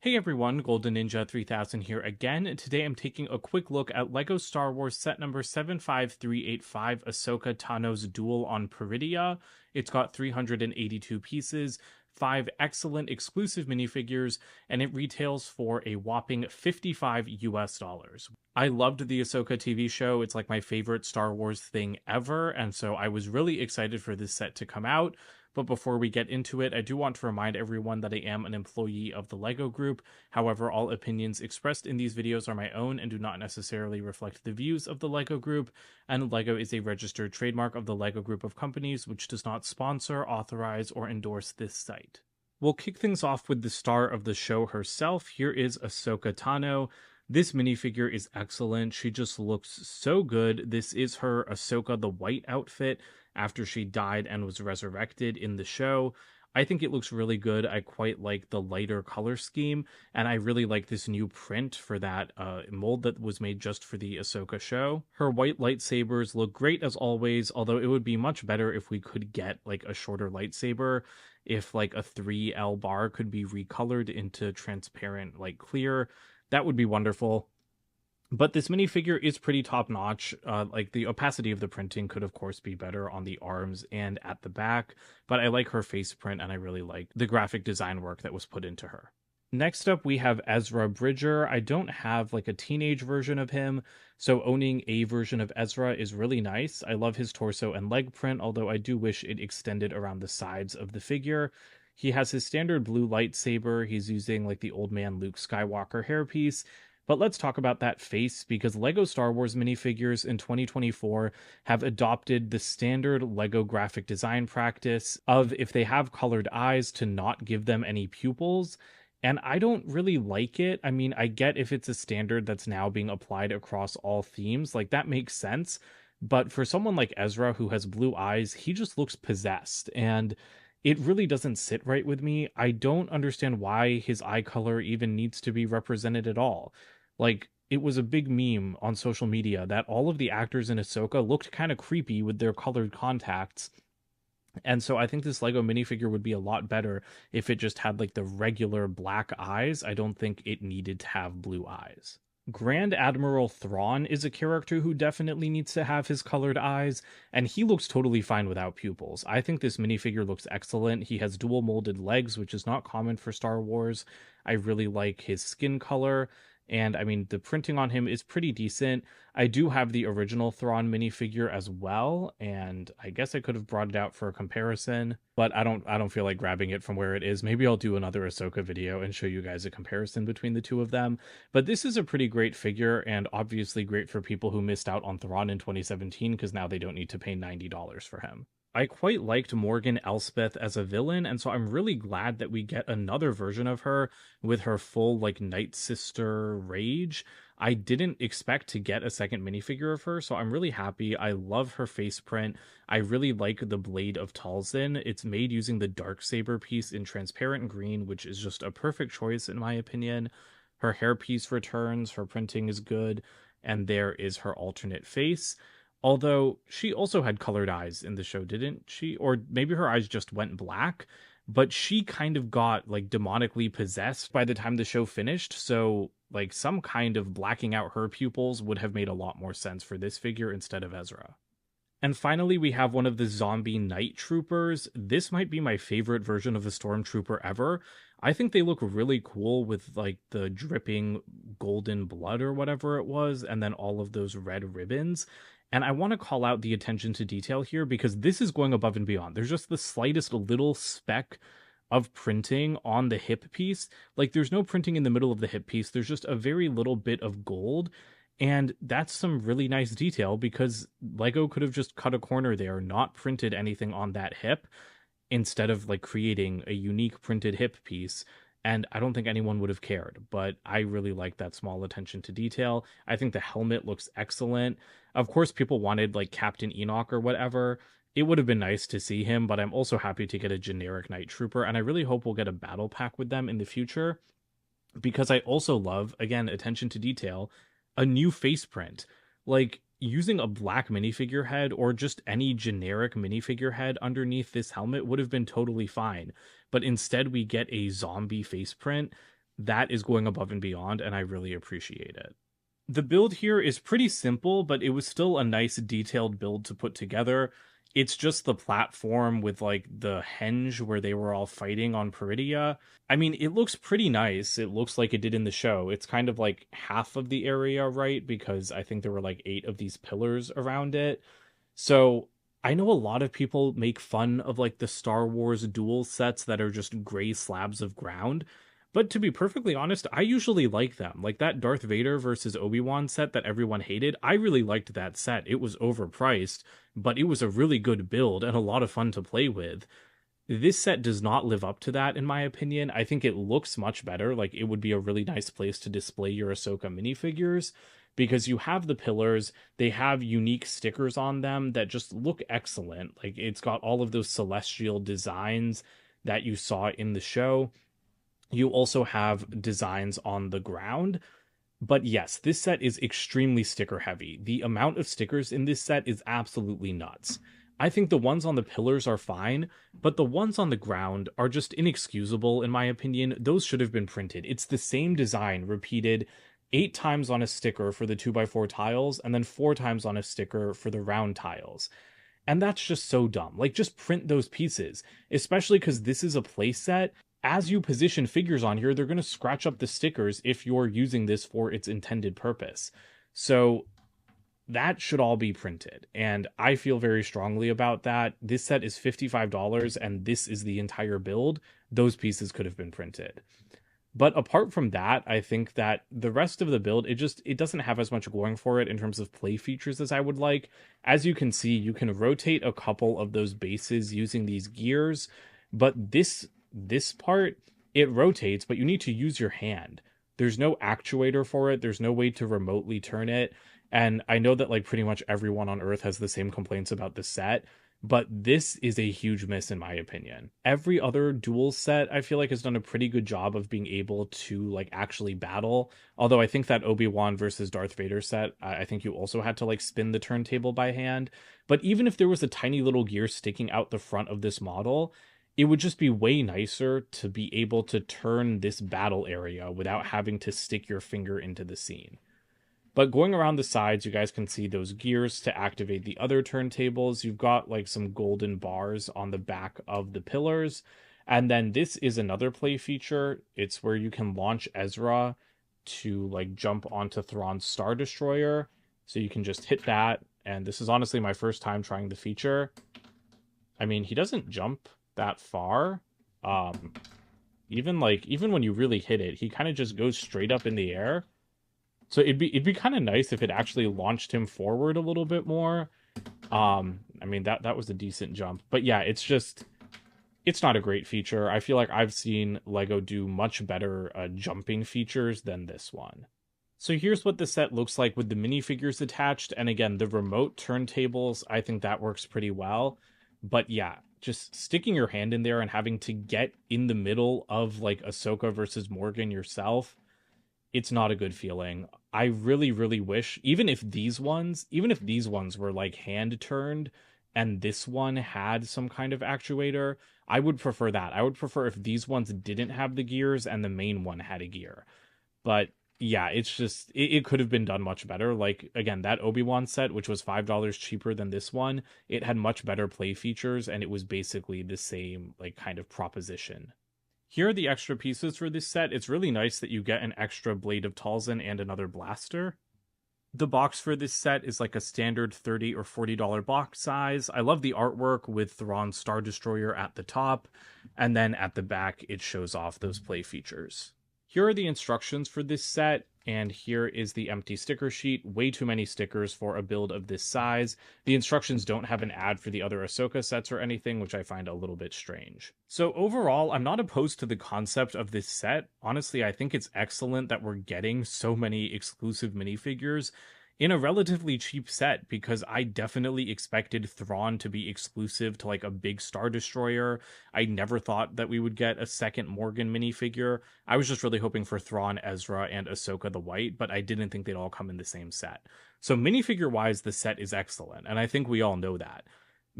Hey everyone, Golden Ninja 3000 here again, and today I'm taking a quick look at LEGO Star Wars set number 75385, Ahsoka Tano's Duel on Peridea. It's got 382 pieces, 5 excellent exclusive minifigures, and it retails for a whopping $55 US. I loved the Ahsoka TV show. It's like my favorite Star Wars thing ever, and so I was really excited for this set to come out. But before we get into it, I do want to remind everyone that I am an employee of the LEGO Group. However, all opinions expressed in these videos are my own and do not necessarily reflect the views of the LEGO Group, and LEGO is a registered trademark of the LEGO Group of companies, which does not sponsor, authorize, or endorse this site. We'll kick things off with the star of the show herself. Here is Ahsoka Tano. This minifigure is excellent. She just looks so good. This is her Ahsoka the White outfit after she died and was resurrected in the show. I think it looks really good. I quite like the lighter color scheme, and I really like this new print for that mold that was made just for the Ahsoka show. Her white lightsabers look great as always, although it would be much better if we could get like a shorter lightsaber, if like a 3L bar could be recolored into transparent like clear. That would be wonderful. But this minifigure is pretty top notch. Like the opacity of the printing could, of course, be better on the arms and at the back. But I like her face print, and I really like the graphic design work that was put into her. Next up, we have Ezra Bridger. I don't have like a teenage version of him, so owning a version of Ezra is really nice. I love his torso and leg print, although I do wish it extended around the sides of the figure. He has his standard blue lightsaber. He's using like the old man Luke Skywalker hairpiece. But let's talk about that face, because LEGO Star Wars minifigures in 2024 have adopted the standard LEGO graphic design practice of, if they have colored eyes, to not give them any pupils. And I don't really like it. I mean, I get if it's a standard that's now being applied across all themes, like that makes sense. But for someone like Ezra who has blue eyes, he just looks possessed. And it really doesn't sit right with me. I don't understand why his eye color even needs to be represented at all. Like, it was a big meme on social media that all of the actors in Ahsoka looked kind of creepy with their colored contacts. And so I think this Lego minifigure would be a lot better if it just had like the regular black eyes. I don't think it needed to have blue eyes. Grand Admiral Thrawn is a character who definitely needs to have his colored eyes, and he looks totally fine without pupils. I think this minifigure looks excellent. He has dual molded legs, which is not common for Star Wars. I really like his skin color. And I mean, the printing on him is pretty decent. I do have the original Thrawn minifigure as well, and I guess I could have brought it out for a comparison, but I don't feel like grabbing it from where it is. Maybe I'll do another Ahsoka video and show you guys a comparison between the two of them. But this is a pretty great figure, and obviously great for people who missed out on Thrawn in 2017, because now they don't need to pay $90 for him. I quite liked Morgan Elspeth as a villain, and so I'm really glad that we get another version of her with her full, like, Night Sister rage. I didn't expect to get a second minifigure of her, so I'm really happy. I love her face print. I really like the Blade of Talzin. It's made using the Darksaber piece in transparent green, which is just a perfect choice in my opinion. Her hairpiece returns, her printing is good, and there is her alternate face. Although she also had colored eyes in the show, didn't she? Or maybe her eyes just went black, but she kind of got like demonically possessed by the time the show finished. So like some kind of blacking out her pupils would have made a lot more sense for this figure instead of Ezra. And finally, we have one of the zombie night troopers. This might be my favorite version of a stormtrooper ever. I think they look really cool with like the dripping golden blood or whatever it was, and then all of those red ribbons. And I want to call out the attention to detail here, because this is going above and beyond. There's just the slightest little speck of printing on the hip piece. Like there's no printing in the middle of the hip piece. There's just a very little bit of gold. And that's some really nice detail, because Lego could have just cut a corner there, not printed anything on that hip, instead of like creating a unique printed hip piece. And I don't think anyone would have cared, but I really like that small attention to detail. I think the helmet looks excellent. Of course, people wanted like Captain Enoch or whatever. It would have been nice to see him, but I'm also happy to get a generic Night Trooper, and I really hope we'll get a battle pack with them in the future, because I also love, again, attention to detail, a new face print. Like, using a black minifigure head or just any generic minifigure head underneath this helmet would have been totally fine. But instead we get a zombie face print. that is going above and beyond, and I really appreciate it. The build here is pretty simple, but it was still a nice detailed build to put together. It's just the platform with like the henge where they were all fighting on Peridea. I mean, it looks pretty nice. It looks like it did in the show. It's kind of like half of the area, right? Because I think there were like 8 of these pillars around it. So I know a lot of people make fun of like the Star Wars duel sets that are just gray slabs of ground. But to be perfectly honest, I usually like them. Like that Darth Vader versus Obi-Wan set that everyone hated, I really liked that set. It was overpriced, but it was a really good build and a lot of fun to play with. This set does not live up to that, in my opinion. I think it looks much better. Like, it would be a really nice place to display your Ahsoka minifigures because you have the pillars, they have unique stickers on them that just look excellent. Like, it's got all of those celestial designs that you saw in the show. You also have designs on the ground. But yes, this set is extremely sticker heavy. The amount of stickers in this set is absolutely nuts. I think the ones on the pillars are fine, but the ones on the ground are just inexcusable in my opinion. Those should have been printed. It's the same design repeated 8 times on a sticker for the 2x4 tiles and then 4 times on a sticker for the round tiles. And that's just so dumb. Like, just print those pieces, especially because this is a playset. As you position figures on here, they're going to scratch up the stickers if you're using this for its intended purpose. So that should all be printed. And I feel very strongly about that. This set is $55 and this is the entire build. Those pieces could have been printed. But apart from that, I think that the rest of the build, it doesn't have as much going for it in terms of play features as I would like. As you can see, you can rotate a couple of those bases using these gears, but this part, it rotates, but you need to use your hand. There's no actuator for it. There's no way to remotely turn it. And I know that like pretty much everyone on Earth has the same complaints about the set, but this is a huge miss in my opinion. Every other duel set I feel like has done a pretty good job of being able to like actually battle. Although I think that Obi-Wan versus Darth Vader set, I think you also had to like spin the turntable by hand. But even if there was a tiny little gear sticking out the front of this model, it would just be way nicer to be able to turn this battle area without having to stick your finger into the scene. But going around the sides, you guys can see those gears to activate the other turntables. You've got like some golden bars on the back of the pillars. And then this is another play feature. It's where you can launch Ezra to like jump onto Thrawn's Star Destroyer. So you can just hit that. And this is honestly my first time trying the feature. I mean, he doesn't jump that far. Even when you really hit it, he kind of just goes straight up in the air. So it'd be kind of nice if it actually launched him forward a little bit more. I mean that was a decent jump, but yeah, it's not a great feature. I feel like I've seen Lego do much better jumping features than this one. So here's what the set looks like with the minifigures attached, and again, the remote turntables, I think that works pretty well. But yeah, just sticking your hand in there and having to get in the middle of like Ahsoka versus Morgan yourself, it's not a good feeling. I really, really wish, even if these ones were like hand turned and this one had some kind of actuator, I would prefer that. I would prefer if these ones didn't have the gears and the main one had a gear. But yeah, it's just, it could have been done much better. Like, again, that Obi-Wan set, which was $5 cheaper than this one, it had much better play features and it was basically the same like kind of proposition. Here are the extra pieces for this set. It's really nice that you get an extra Blade of Talzin and another blaster. The box for this set is like a standard $30 or $40 box size. I love the artwork with Thrawn's Star Destroyer at the top, and then at the back it shows off those play features. Here are the instructions for this set, and here is the empty sticker sheet. Way too many stickers for a build of this size. The instructions don't have an ad for the other Ahsoka sets or anything, which I find a little bit strange. So overall, I'm not opposed to the concept of this set. Honestly, I think it's excellent that we're getting so many exclusive minifigures in a relatively cheap set, because I definitely expected Thrawn to be exclusive to like a big Star Destroyer. I never thought that we would get a second Morgan minifigure. I was just really hoping for Thrawn, Ezra, and Ahsoka the White, but I didn't think they'd all come in the same set. So minifigure-wise, the set is excellent, and I think we all know that.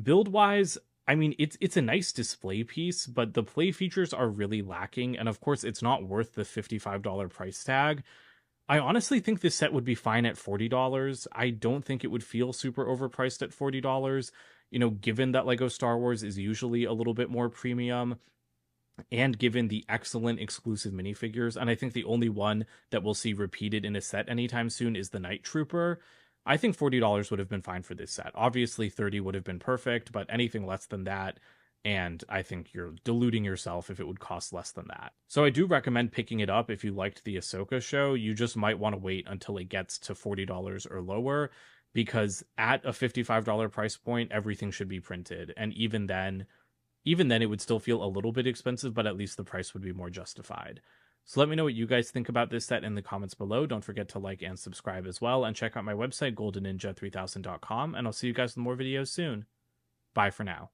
Build-wise, I mean, it's a nice display piece, but the play features are really lacking, and of course, it's not worth the $55 price tag. I honestly think this set would be fine at $40. I don't think it would feel super overpriced at $40. Given that Lego Star Wars is usually a little bit more premium, and given the excellent exclusive minifigures, and I think the only one that we'll see repeated in a set anytime soon is the Night Trooper, I think $40 would have been fine for this set. Obviously, 30 would have been perfect, but anything less than that, and I think you're deluding yourself if it would cost less than that. So I do recommend picking it up if you liked the Ahsoka show. You just might want to wait until it gets to $40 or lower, because at a $55 price point, everything should be printed, and even then it would still feel a little bit expensive, but at least the price would be more justified. So let me know what you guys think about this set in the comments below. Don't forget to like and subscribe as well, and check out my website, goldenninja3000.com, and I'll see you guys with more videos soon. Bye for now.